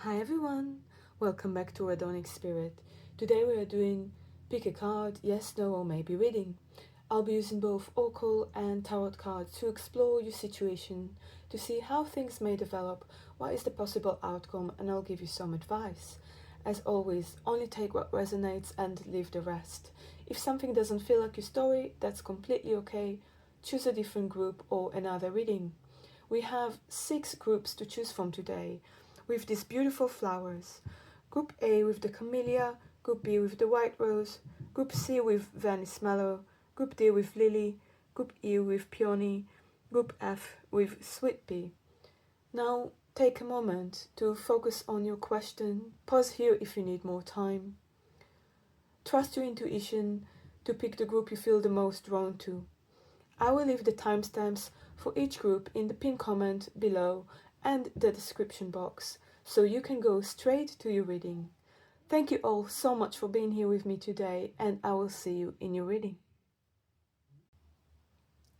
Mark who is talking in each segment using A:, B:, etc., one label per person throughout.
A: Hi everyone, welcome back to Adonic Spirit. Today we are doing pick a card, yes, no or maybe reading. I'll be using both Oracle and Tarot cards to explore your situation, to see how things may develop, what is the possible outcome, and I'll give you some advice. As always, only take what resonates and leave the rest. If something doesn't feel like your story, that's completely okay. Choose a different group or another reading. We have 6 groups to choose from today, with these beautiful flowers. Group A with the Camellia, Group B with the White Rose, Group C with Venice Mallow, Group D with Lilly, Group E with Peony, Group F with Sweet Pea. Now take a moment to focus on your question. Pause here if you need more time. Trust your intuition to pick the group you feel the most drawn to. I will leave the timestamps for each group in the pinned comment below and the description box, so you can go straight to your reading. Thank you all so much for being here with me today, and I will see you in your reading.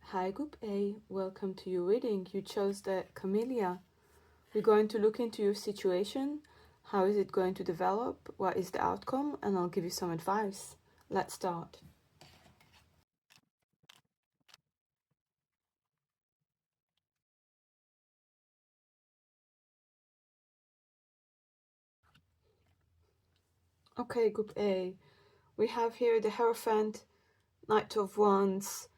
A: Hi Group A, welcome to your reading. You chose the Camellia. We're going to look into your situation. How is it going to develop? What is the outcome? And I'll give you some advice. Let's start. Okay, Group A. We have here the Hierophant, Knight of Wands,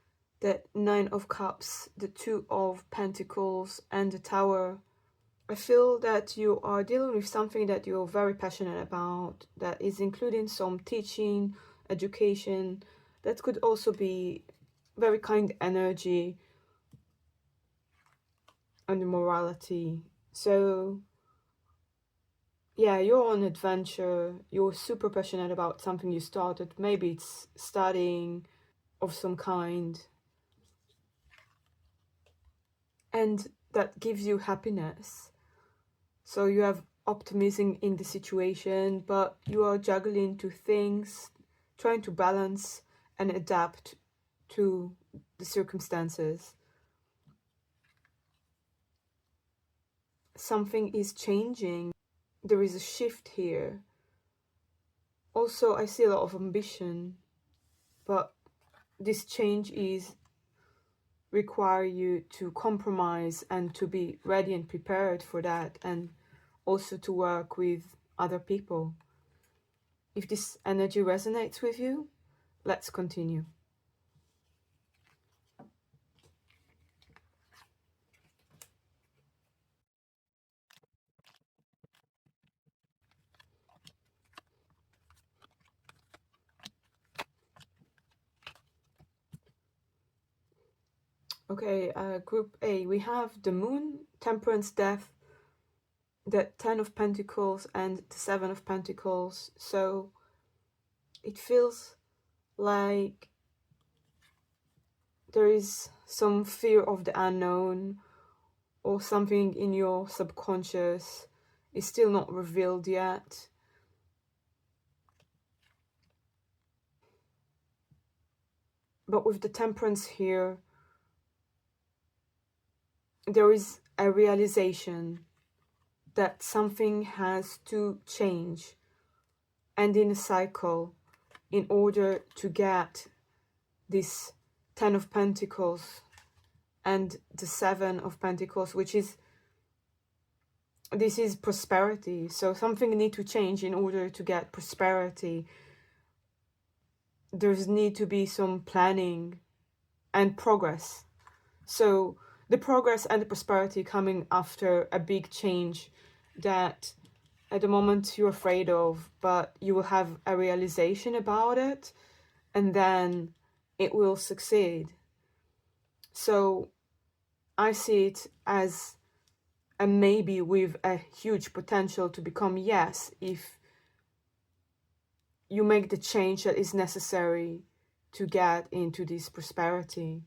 A: the Nine of Cups, the Two of Pentacles, and the Tower. I feel that you are dealing with something that you're very passionate about, that is including some teaching, education. That could also be very kind energy and morality. So yeah, you're on adventure, you're super passionate about something you started. Maybe it's studying of some kind, and that gives you happiness. So you have optimism in the situation, but you are juggling two things, trying to balance and adapt to the circumstances. Something is changing. There is a shift here. Also, I see a lot of ambition, but this change is require you to compromise and to be ready and prepared for that, and also to work with other people. If this energy resonates with you, let's continue. Okay, Group A, we have the Moon, Temperance, Death, the Ten of Pentacles, and the Seven of Pentacles. So it feels like there is some fear of the unknown, or something in your subconscious is still not revealed yet. But with the Temperance here, there is a realization that something has to change, and in a cycle, in order to get this Ten of Pentacles and the Seven of Pentacles, which is, this is prosperity. So something need to change in order to get prosperity. There's need to be some planning and progress. So the progress and the prosperity coming after a big change that at the moment you're afraid of, but you will have a realization about it, and then it will succeed. So I see it as a maybe with a huge potential to become yes, if you make the change that is necessary to get into this prosperity.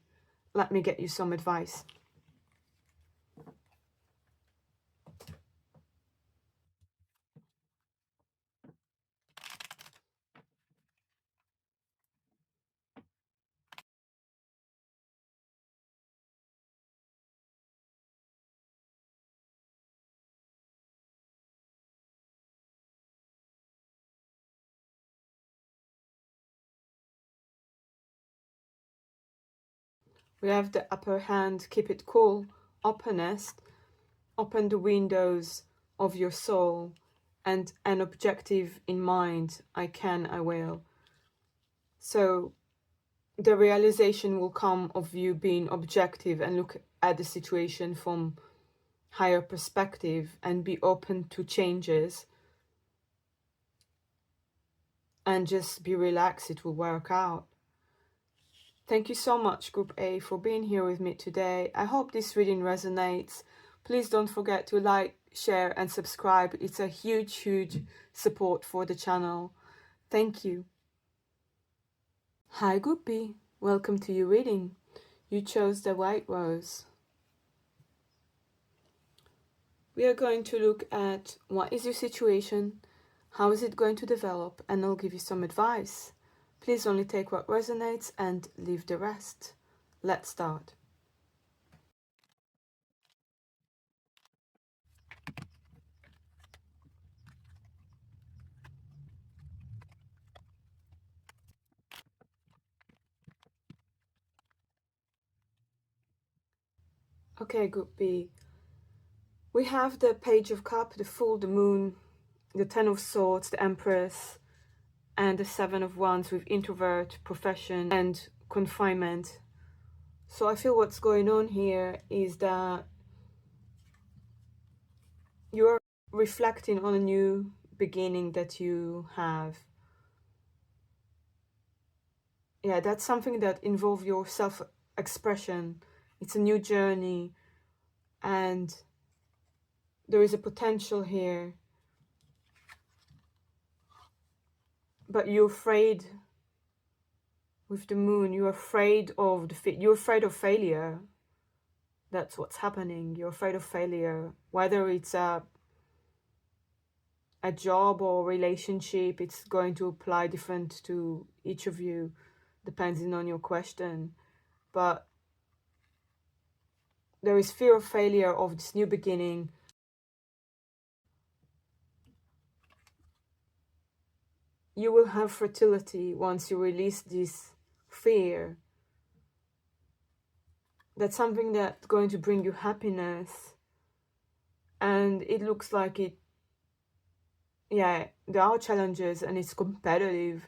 A: Let me get you some advice. We have the upper hand, keep it cool, openness, open the windows of your soul, and an objective in mind, I can, I will. So the realization will come of you being objective and look at the situation from higher perspective and be open to changes and just be relaxed. It will work out. Thank you so much, Group A, for being here with me today. I hope this reading resonates. Please don't forget to like, share, and subscribe. It's a huge, huge support for the channel. Thank you. Hi, Group B. Welcome to your reading. You chose the White Rose. We are going to look at what is your situation, how is it going to develop, and I'll give you some advice. Please only take what resonates and leave the rest. Let's start. Okay, Group B. We have the Page of Cups, the Fool, the Moon, the Ten of Swords, the Empress, and the Seven of Wands with introvert, profession, and confinement. So I feel what's going on here is that you're reflecting on a new beginning that you have. Yeah, that's something that involves your self-expression. It's a new journey, and there is a potential here. But you're afraid with the moon. You're afraid of you're afraid of failure. That's what's happening. You're afraid of failure, whether it's a job or relationship. It's going to apply different to each of you, depending on your question. But there is fear of failure of this new beginning. You will have fertility once you release this fear. That's something that's going to bring you happiness. And it looks like it, yeah, there are challenges and it's competitive.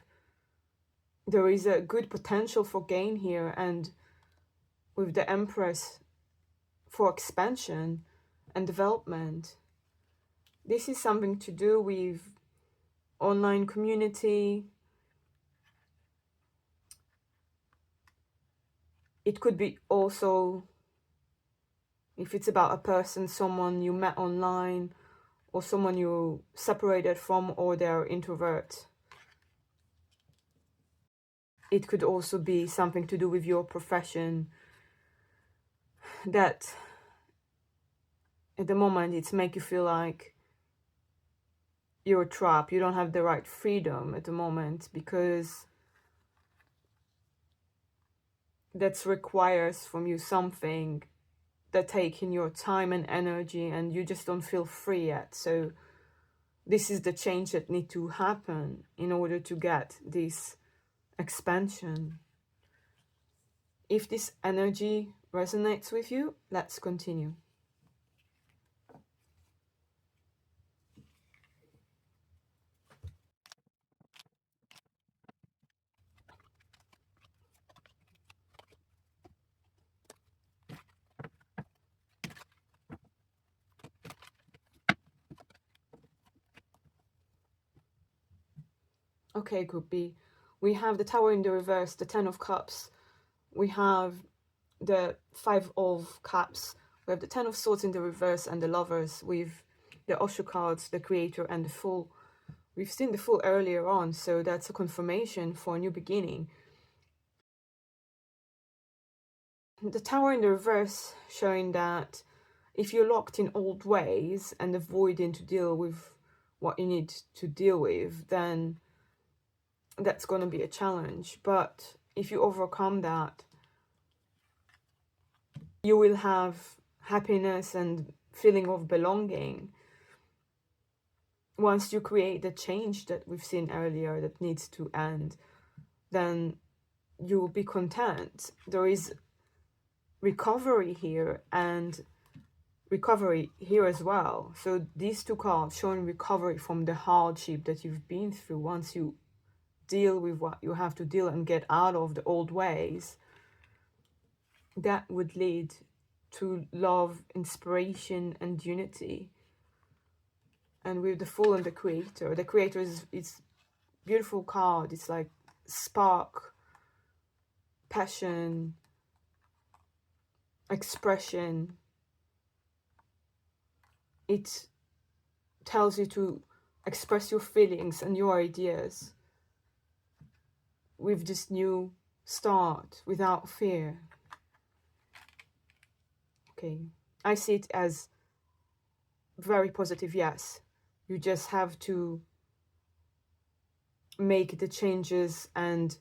A: There is a good potential for gain here, and with the Empress, for expansion and development. This is something to do with online community. It could be also, if it's about a person, someone you met online, or someone you separated from, or they're introvert. It could also be something to do with your profession, that at the moment it's make you feel like you're trapped. You don't have the right freedom at the moment, because that requires from you something that taking your time and energy, and you just don't feel free yet. So this is the change that need to happen in order to get this expansion. If this energy resonates with you, let's continue. Okay, Group B. We have the Tower in the reverse, the Ten of Cups. We have the Five of Cups. We have the Ten of Swords in the reverse, and the Lovers with the Osho cards, the Creator, and the Fool. We've seen the Fool earlier on, so that's a confirmation for a new beginning. The Tower in the reverse showing that if you're locked in old ways and avoiding to deal with what you need to deal with, then that's going to be a challenge. But if you overcome that, you will have happiness and feeling of belonging. Once you create the change that we've seen earlier that needs to end, then you will be content. There is recovery here and recovery here as well. So these two cards showing recovery from the hardship that you've been through. Once you deal with what you have to deal and get out of the old ways, that would lead to love, inspiration, and unity. And with the Fool and the Creator is beautiful card. It's like spark, passion, expression. It tells you to express your feelings and your ideas with this new start without fear. Okay, I see it as very positive, yes. You just have to make the changes and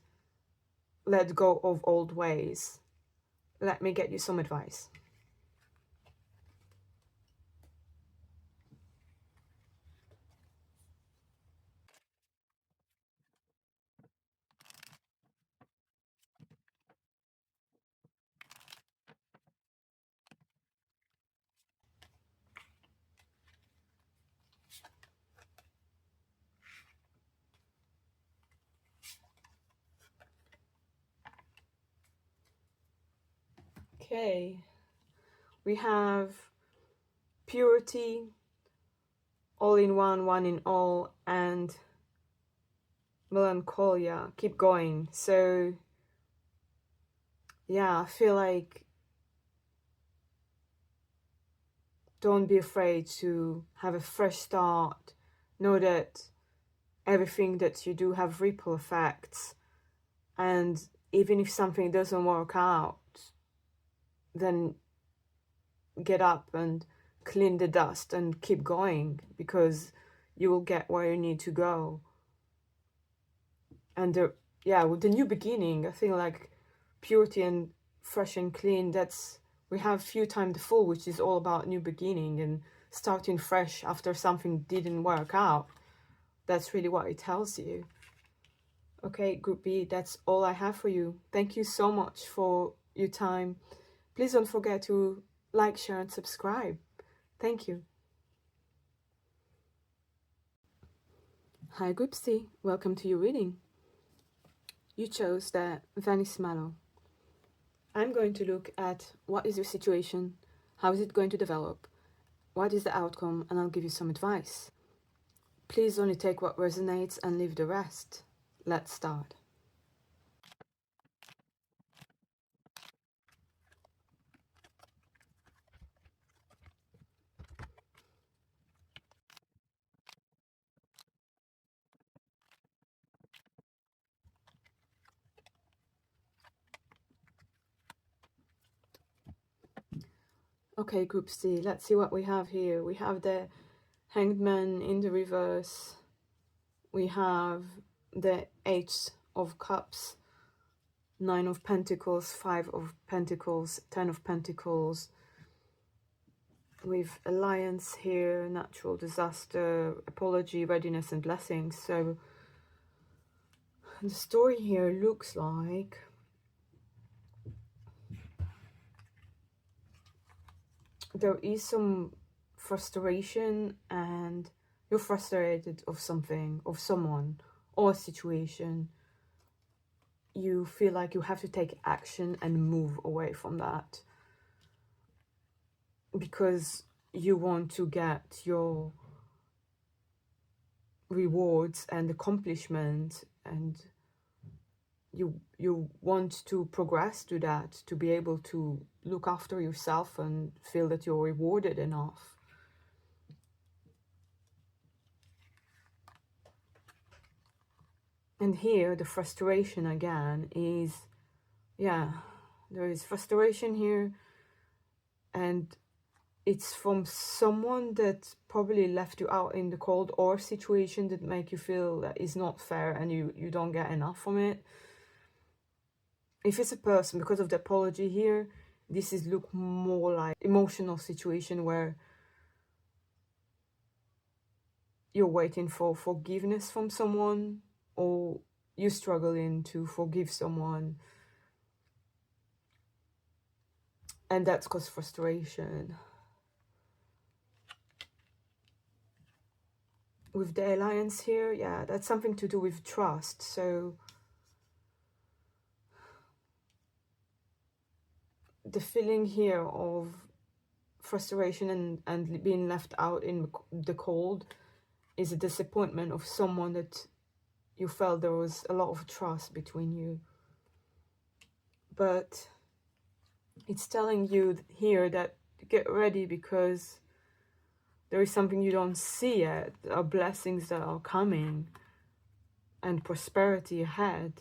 A: let go of old ways. Let me get you some advice. Okay, we have purity, all in one, one in all, and melancholia. Keep going. So yeah, I feel like don't be afraid to have a fresh start. Know that everything that you do have ripple effects, and even if something doesn't work out, then get up and clean the dust and keep going, because you will get where you need to go. And with the new beginning, I feel like purity and fresh and clean, that's, we have few time the Fool, which is all about new beginning and starting fresh after something didn't work out. That's really what it tells you. Okay, Group B, that's all I have for you. Thank you so much for your time. Please don't forget to like, share, and subscribe. Thank you. Hi, Group C. Welcome to your reading. You chose the Venice Mallow. I'm going to look at what is your situation, how is it going to develop, what is the outcome, and I'll give you some advice. Please only take what resonates and leave the rest. Let's start. Okay, Group C, let's see what we have here. We have the Hanged Man in the reverse. We have the Ace of Cups, 9 of Pentacles, 5 of Pentacles, 10 of Pentacles. With Alliance here, natural disaster, apology, readiness, and blessings. So the story here looks like there is some frustration, and you're frustrated of something, of someone, or a situation. You feel like you have to take action and move away from that because you want to get your rewards and accomplishment, and you want to progress to that, to be able to look after yourself and feel that you're rewarded enough. And here the frustration again is, yeah, there is frustration here, and it's from someone that probably left you out in the cold, or situation that make you feel that is not fair and you don't get enough from it. If it's a person, because of the apology here, this is look more like emotional situation where you're waiting for forgiveness from someone, or you're struggling to forgive someone. and that's caused frustration. With the alliance here, yeah, that's something to do with trust. So the feeling here of frustration and being left out in the cold is a disappointment of someone that you felt there was a lot of trust between you. But it's telling you here that get ready, because there is something you don't see yet. There are blessings that are coming and prosperity ahead.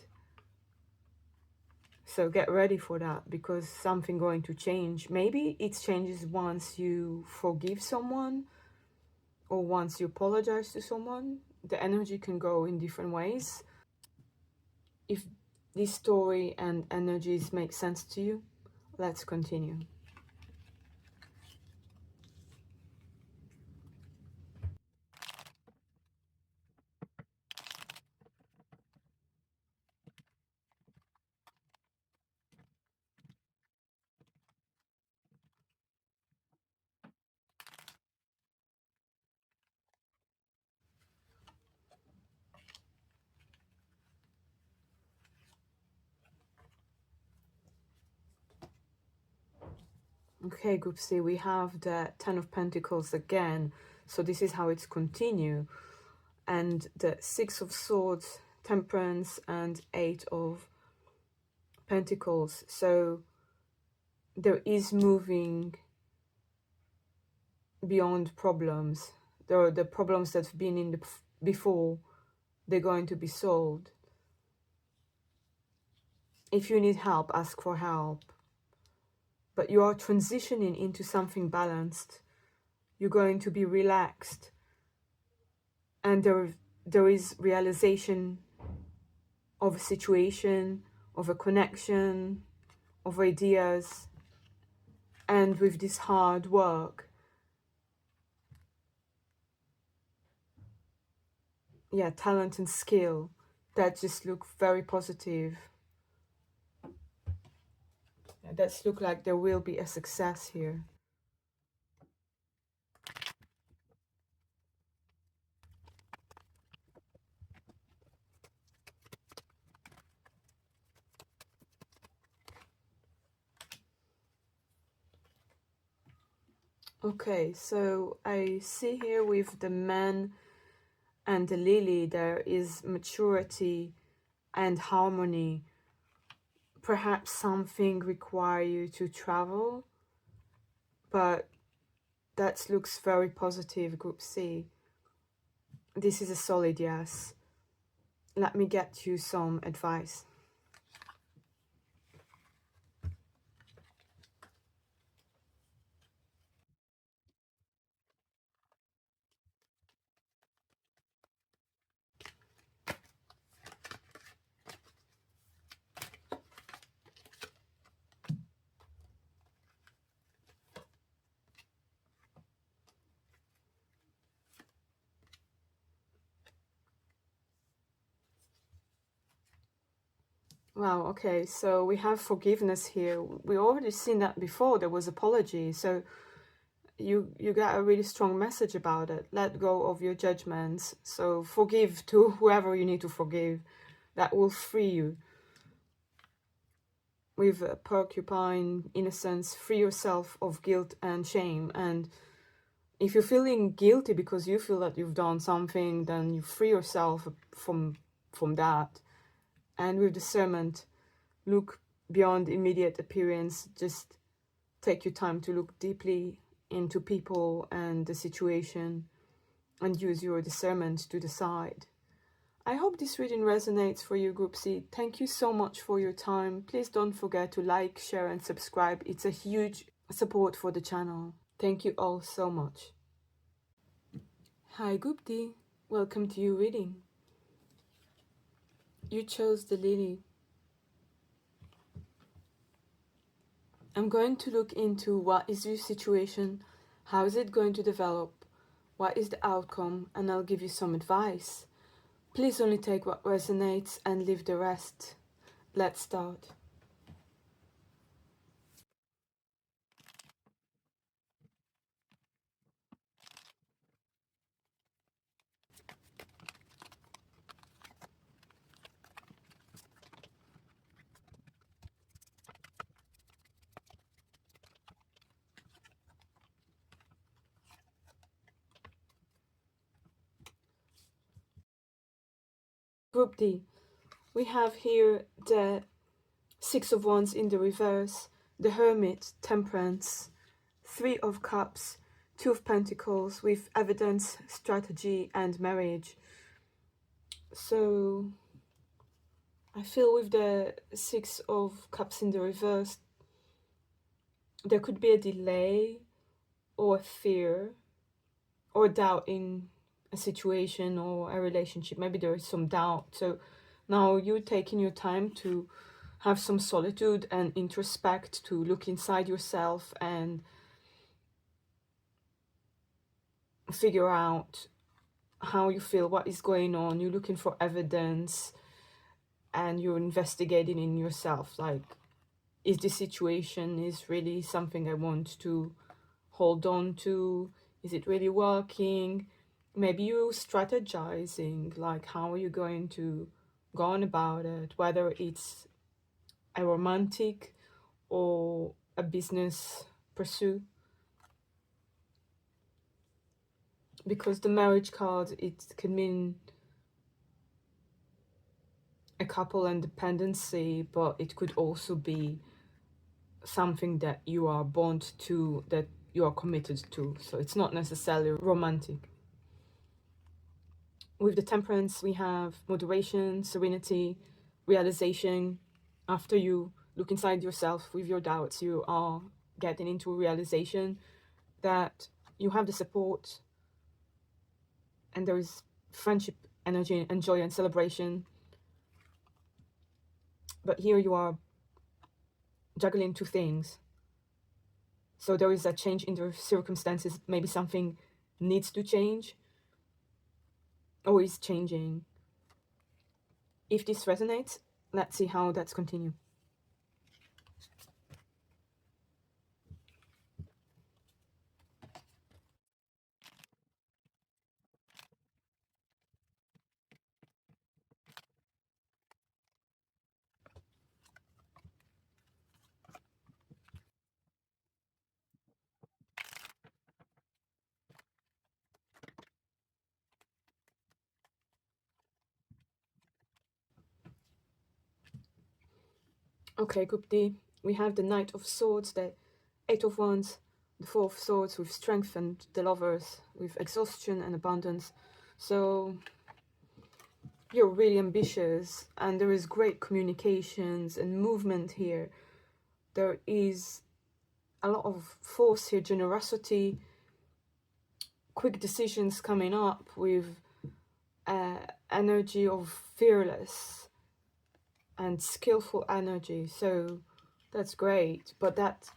A: So get ready for that, because something going to change. Maybe it changes once you forgive someone or once you apologize to someone. The energy can go in different ways. If this story and energies make sense to you, let's continue. Okay, Group C, we have the Ten of Pentacles again. So this is how it's continue. And the Six of Swords, Temperance, and Eight of Pentacles. So there is moving beyond problems. There are the problems that have been in the before, they're going to be solved. If you need help, ask for help. But you are transitioning into something balanced. You're going to be relaxed. And there is realization of a situation, of a connection, of ideas. And with this hard work, yeah, talent and skill, that just look very positive. Yeah, that's look like there will be a success here. Okay, so I see here with the man and the lily, there is maturity and harmony. Perhaps something require you to travel, but that looks very positive, Group C. This is a solid yes. Let me get you some advice. Wow, okay, so we have forgiveness here. We already seen that before, there was apology. So you got a really strong message about it. Let go of your judgments. So forgive to whoever you need to forgive. That will free you. With porcupine innocence, free yourself of guilt and shame. And if you're feeling guilty because you feel that you've done something, then you free yourself from that. And with discernment, look beyond immediate appearance. Just take your time to look deeply into people and the situation and use your discernment to decide. I hope this reading resonates for you, Group C. Thank you so much for your time. Please don't forget to like, share and subscribe. It's a huge support for the channel. Thank you all so much. Hi, Group D. Welcome to your reading. You chose the lily. I'm going to look into what is your situation, how is it going to develop, what is the outcome, and I'll give you some advice. Please only take what resonates and leave the rest. Let's start. Group D. We have here the Six of Wands in the reverse, the Hermit, Temperance, Three of Cups, Two of Pentacles with evidence, strategy, and marriage. So I feel with the Six of Cups in the reverse, there could be a delay or a fear or doubt in a situation or a relationship. Maybe there is some doubt. So now you're taking your time to have some solitude and introspect, to look inside yourself and figure out how you feel, what is going on. You're looking for evidence and you're investigating in yourself, like, is this situation is really something I want to hold on to? Is it really working? Maybe you're strategizing, like, how are you going to go on about it, whether it's a romantic or a business pursuit. Because the marriage card, it can mean a couple and dependency, but it could also be something that you are bound to, that you are committed to. So it's not necessarily romantic. With the Temperance, we have moderation, serenity, realization. After you look inside yourself with your doubts, you are getting into a realization that you have the support and there is friendship, energy, and joy and celebration. But here you are juggling two things. So there is a change in the circumstances. Maybe something needs to change or is changing. If this resonates, let's see how that's continue. Okay, group D, we have the Knight of Swords, the Eight of Wands, the Four of Swords with strength, and the Lovers with exhaustion and abundance. So you're really ambitious and there is great communications and movement here. There is a lot of force here, generosity, quick decisions coming up with energy of fearless and skillful energy. So that's great, but that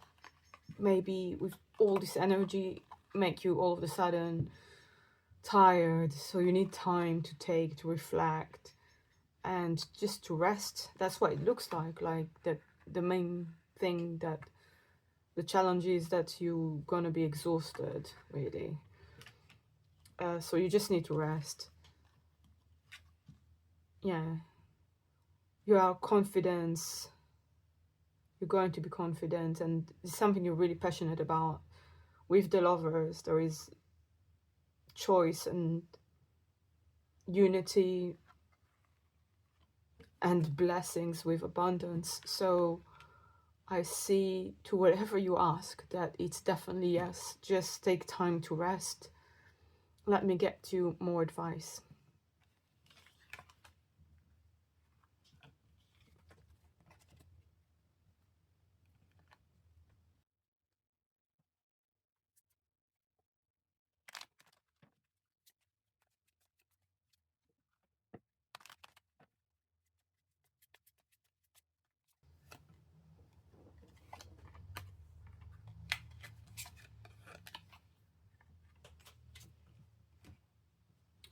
A: maybe with all this energy make you all of a sudden tired, so you need time to take to reflect and just to rest. That's what it looks like that the main thing, that the challenge is that you're gonna be exhausted, really. So you just need to rest. Yeah, you are confidence, you're going to be confident, and it's something you're really passionate about. With the Lovers, there is choice and unity and blessings with abundance. So I see, to whatever you ask, that it's definitely yes. Just take time to rest. Let me get you more advice.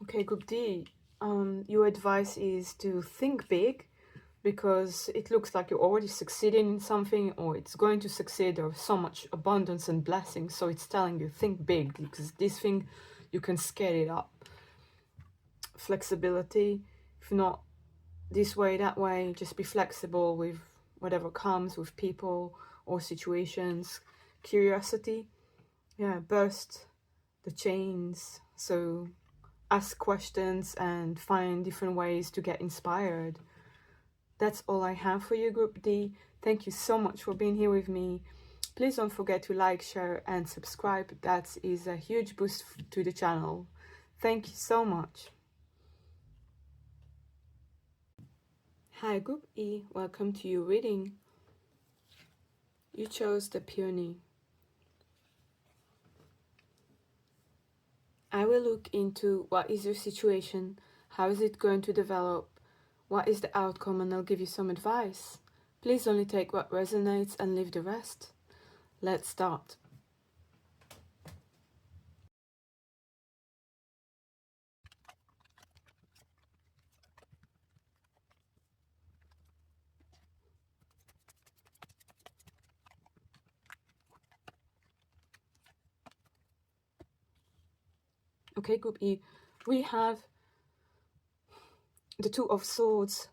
A: Okay, group D, your advice is to think big, because it looks like you're already succeeding in something, or it's going to succeed. There's so much abundance and blessings, so it's telling you think big, because this thing you can scale it up. Flexibility, if not this way, that way, just be flexible with whatever comes, with people or situations. Curiosity, yeah, burst the chains. So ask questions and find different ways to get inspired. That's all I have for you, Group D. Thank you so much for being here with me. Please don't forget to like, share, and subscribe. That is a huge boost to the channel. Thank you so much. Hi, Group E. Welcome to your reading. You chose the Peony. I will look into what is your situation, how is it going to develop, what is the outcome, and I'll give you some advice. Please only take what resonates and leave the rest. Let's start. Okay, Group E, we have the Two of Swords,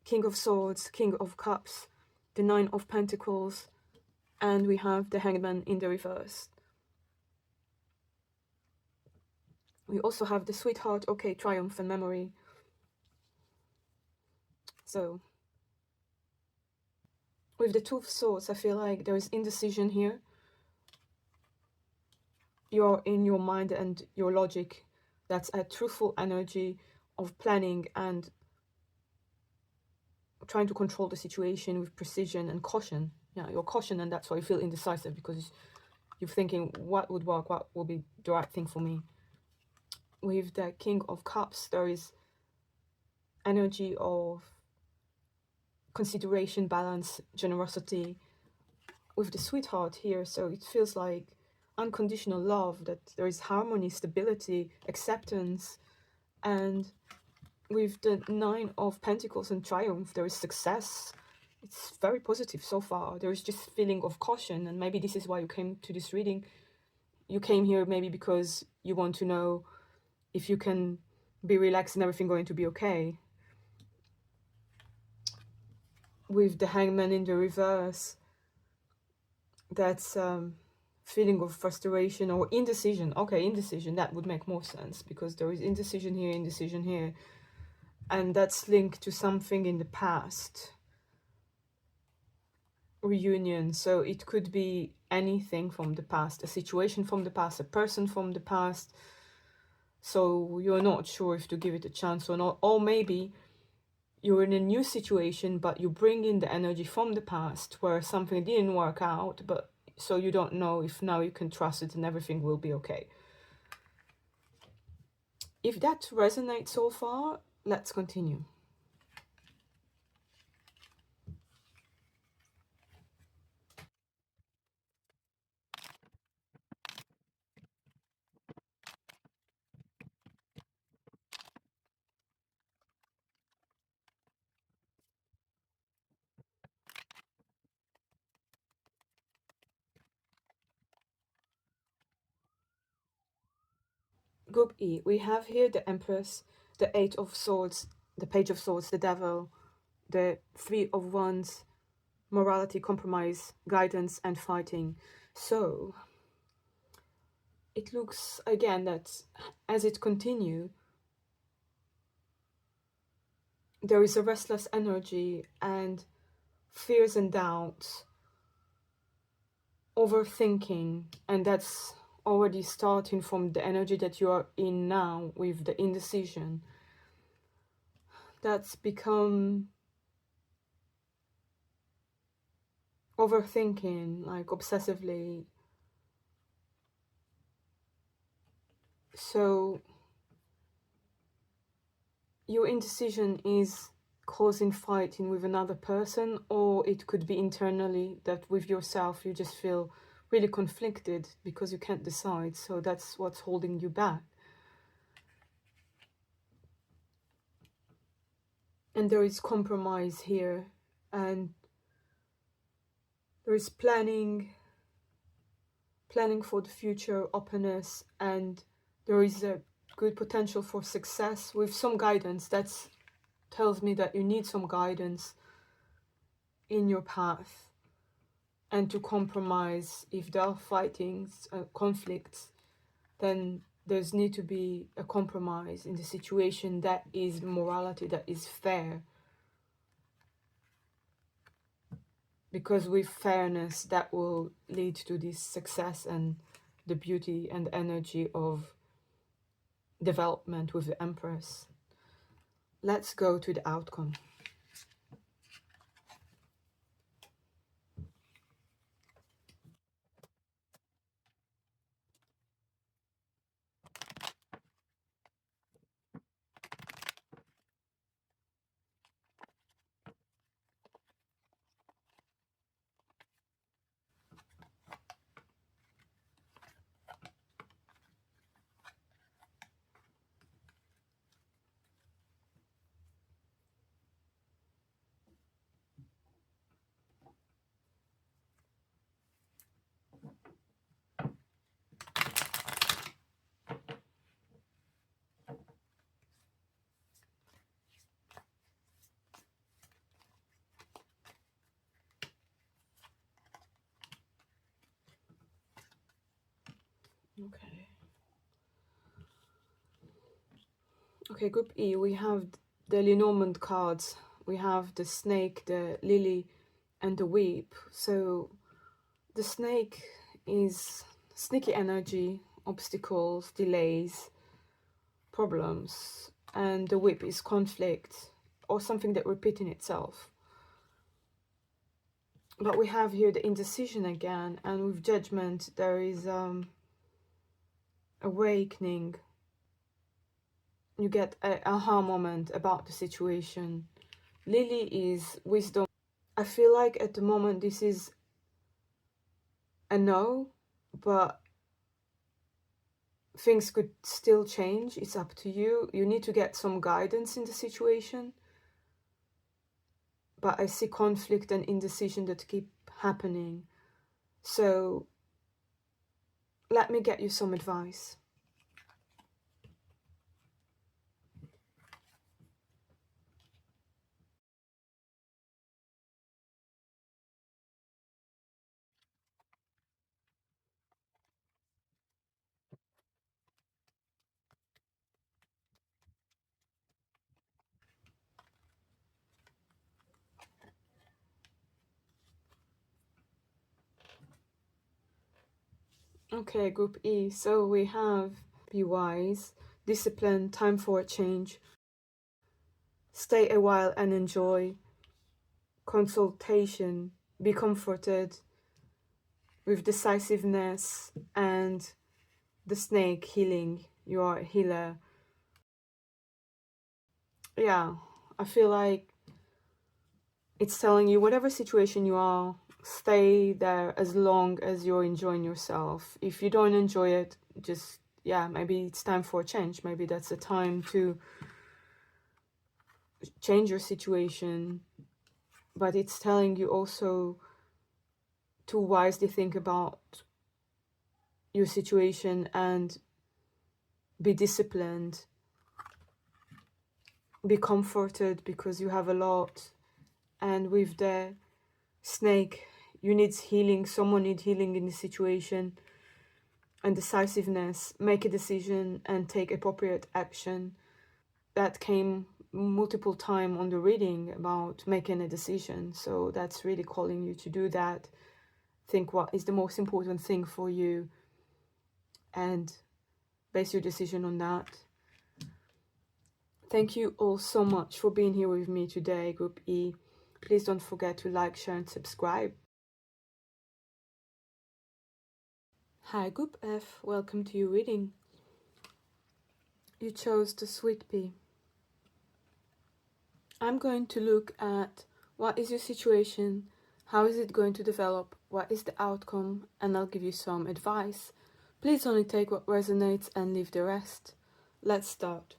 A: King of Swords, King of Cups, the Nine of Pentacles, and we have the Hangman in the reverse. We also have the Sweetheart, okay, Triumph and Memory. So, with the Two of Swords, I feel like there is indecision here. You're in your mind and your logic. That's a truthful energy of planning and trying to control the situation with precision and caution. Yeah, you're caution, and that's why you feel indecisive, because you're thinking what would work, what will be the right thing for me. With the King of Cups, there is energy of consideration, balance, generosity. With the Sweetheart here, so it feels like unconditional love, that there is harmony, stability, acceptance. And with the Nine of Pentacles and Triumph, there is success. It's very positive so far. There is just feeling of caution, and maybe this is why you came to this reading. You came here maybe because you want to know if you can be relaxed and everything going to be okay. With the Hangman in the reverse, that's feeling of frustration or indecision. Okay, indecision, that would make more sense, because there is indecision here, and that's linked to something in the past. Reunion, so it could be anything from the past, a situation from the past, a person from the past. So you're not sure if to give it a chance or not, or maybe you're in a new situation, but you bring in the energy from the past where something didn't work out, but so you don't know if now you can trust it and everything will be okay. If that resonates so far, let's continue. Group E, we have here the Empress, the Eight of Swords, the Page of Swords, the Devil, the Three of Wands, morality, compromise, guidance, and fighting. So it looks again that as it continues, there is a restless energy and fears and doubts, overthinking, and that's already starting from the energy that you are in now with the indecision. That's become overthinking, like obsessively. So your indecision is causing fighting with another person, or it could be internally that with yourself you just feel really conflicted because you can't decide. So that's what's holding you back. And there is compromise here, and there is planning for the future, openness, and there is a good potential for success with some guidance. That tells me that you need some guidance in your path, and to compromise if there are fightings, conflicts, then there's need to be a compromise in the situation that is morality, that is fair. Because with fairness, that will lead to this success and the beauty and energy of development with the Empress. Let's go to the outcome. Okay. Okay, group E, we have the Lenormand cards. We have the snake, the lily, and the whip. So the snake is sneaky energy, obstacles, delays, problems, and the whip is conflict or something that repeating itself. But we have here the indecision again, and with judgment there is awakening. You get an aha moment about the situation. Lily is wisdom. I feel like at the moment this is a no, but things could still change. It's up to you. You need to get some guidance in the situation. But I see conflict and indecision that keep happening. So let me get you some advice. Okay, group E. So we have be wise, discipline, time for a change, stay a while and enjoy, consultation, be comforted, with decisiveness, and the snake, healing. You are a healer. Yeah, I feel like it's telling you whatever situation you are, stay there as long as you're enjoying yourself. If you don't enjoy it, just, yeah, maybe it's time for a change. Maybe that's a time to change your situation. But it's telling you also to wisely think about your situation and be disciplined, be comforted, because you have a lot. And with the snake, you need healing. Someone needs healing in this situation. And decisiveness, make a decision and take appropriate action. That came multiple times on the reading about making a decision. So that's really calling you to do that. Think what is the most important thing for you and base your decision on that. Thank you all so much for being here with me today, Group E. Please don't forget to like, share and subscribe. Hi, Group F. Welcome to your reading. You chose the sweet pea. I'm going to look at what is your situation, how is it going to develop, what is the outcome, and I'll give you some advice. Please only take what resonates and leave the rest. Let's start.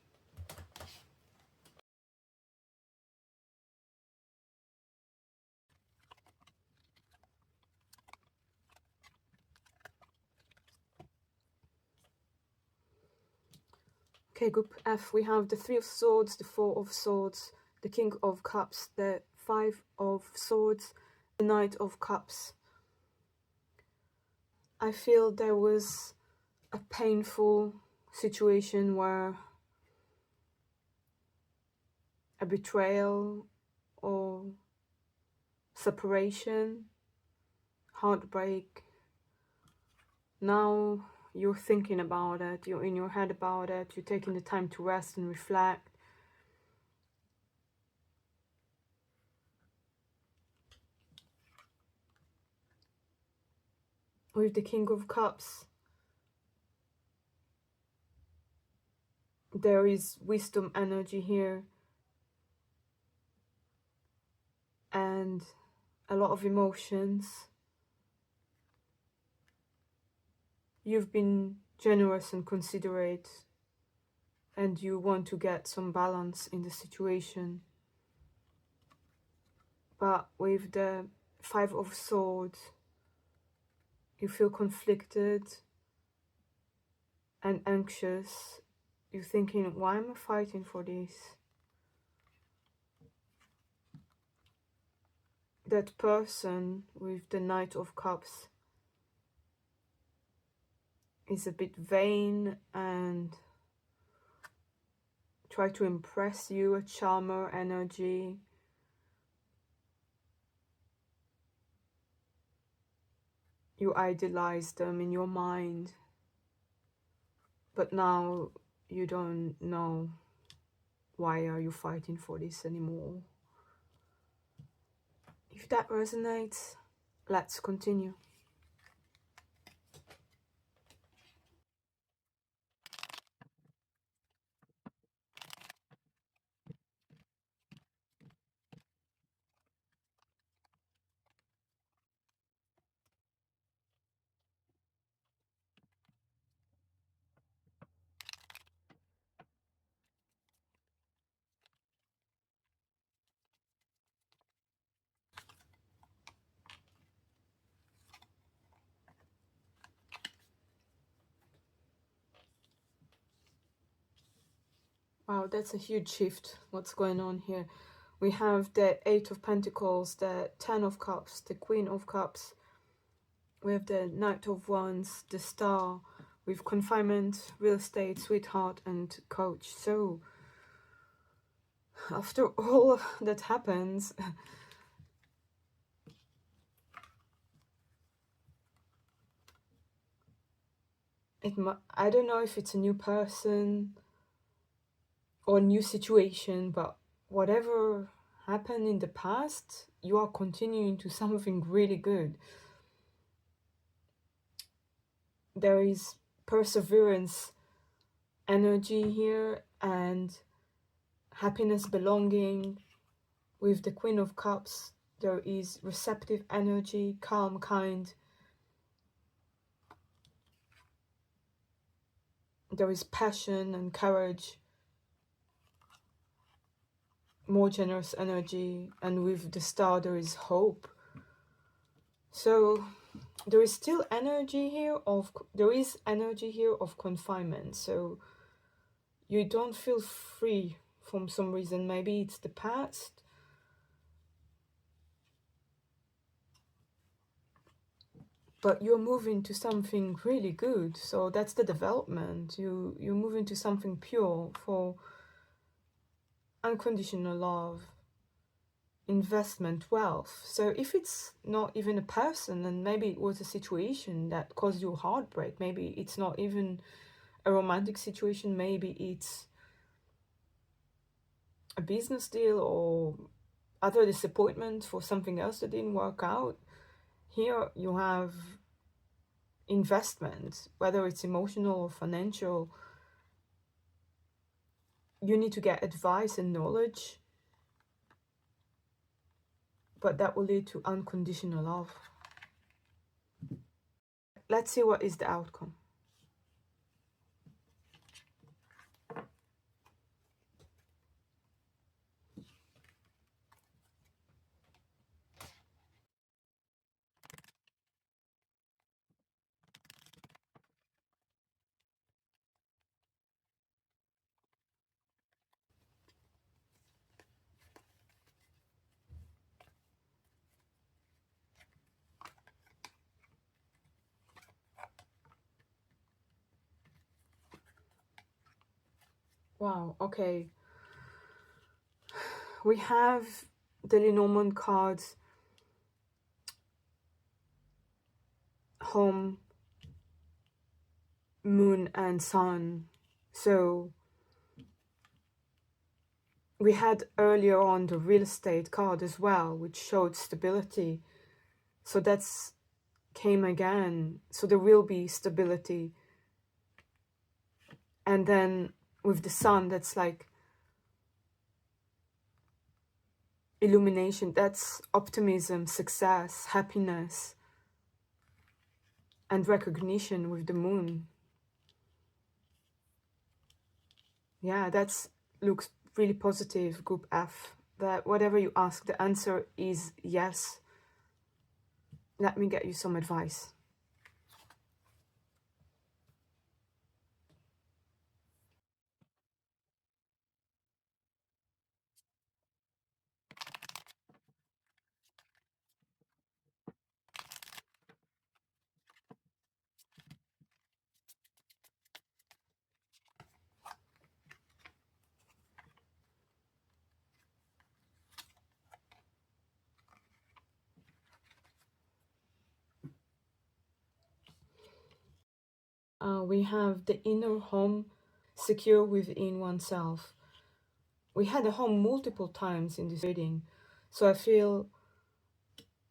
A: Okay, Group F, we have the Three of Swords, the Four of Swords, the King of Cups, the Five of Swords, the Knight of Cups. I feel there was a painful situation where a betrayal or separation, heartbreak. Now you're thinking about it, you're in your head about it, you're taking the time to rest and reflect. With the King of Cups, there is wisdom energy here and a lot of emotions. You've been generous and considerate, and you want to get some balance in the situation. But with the Five of Swords, you feel conflicted and anxious. You're thinking, why am I fighting for this? That person with the Knight of Cups is a bit vain and try to impress you, a charmer energy. You idolize them in your mind, but now you don't know why are you fighting for this anymore. If that resonates, let's continue. Wow, that's a huge shift. What's going on here? We have the Eight of Pentacles, the Ten of Cups, the Queen of Cups. We have the Knight of Wands, the Star, with confinement, real estate, sweetheart, and coach. So, after all that happens, I don't know if it's a new person or new situation, but whatever happened in the past, you are continuing to something really good. There is perseverance energy here and happiness, belonging. With the Queen of Cups, there is receptive energy, calm, kind. There is passion and courage, more generous energy, and with the Star there is hope. So there is still energy here of confinement. So you don't feel free from some reason. Maybe it's the past, but you're moving to something really good. So that's the development. You move into something pure for unconditional love, investment, wealth. So if it's not even a person, and maybe it was a situation that caused you heartbreak, maybe it's not even a romantic situation, maybe it's a business deal or other disappointment for something else that didn't work out. Here you have investment, whether it's emotional or financial. You need to get advice and knowledge, but that will lead to unconditional love. Let's see what is the outcome. Wow, okay. We have the Lenormand cards, home, moon and sun. So we had earlier on the real estate card as well, which showed stability. So that's came again. So there will be stability. And then with the sun, that's like illumination. That's optimism, success, happiness, and recognition with the moon. Yeah, that's looks really positive, group F. That whatever you ask, the answer is yes. Let me get you some advice. We have the inner home, secure within oneself. We had a home multiple times in this reading, so I feel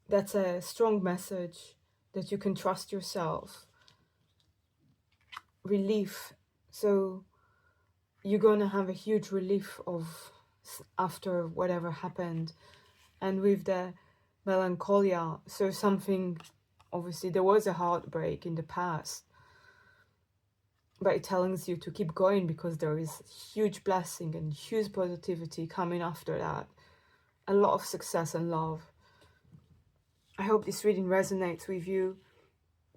A: that's a strong message that you can trust yourself. Relief. So you're gonna have a huge relief of after whatever happened. And with the melancholia, so something, obviously there was a heartbreak in the past, but it tells you to keep going because there is huge blessing and huge positivity coming after that. A lot of success and love. I hope this reading resonates with you.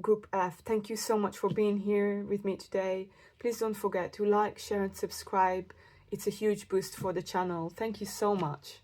A: Group F, thank you so much for being here with me today. Please don't forget to like, share and subscribe. It's a huge boost for the channel. Thank you so much.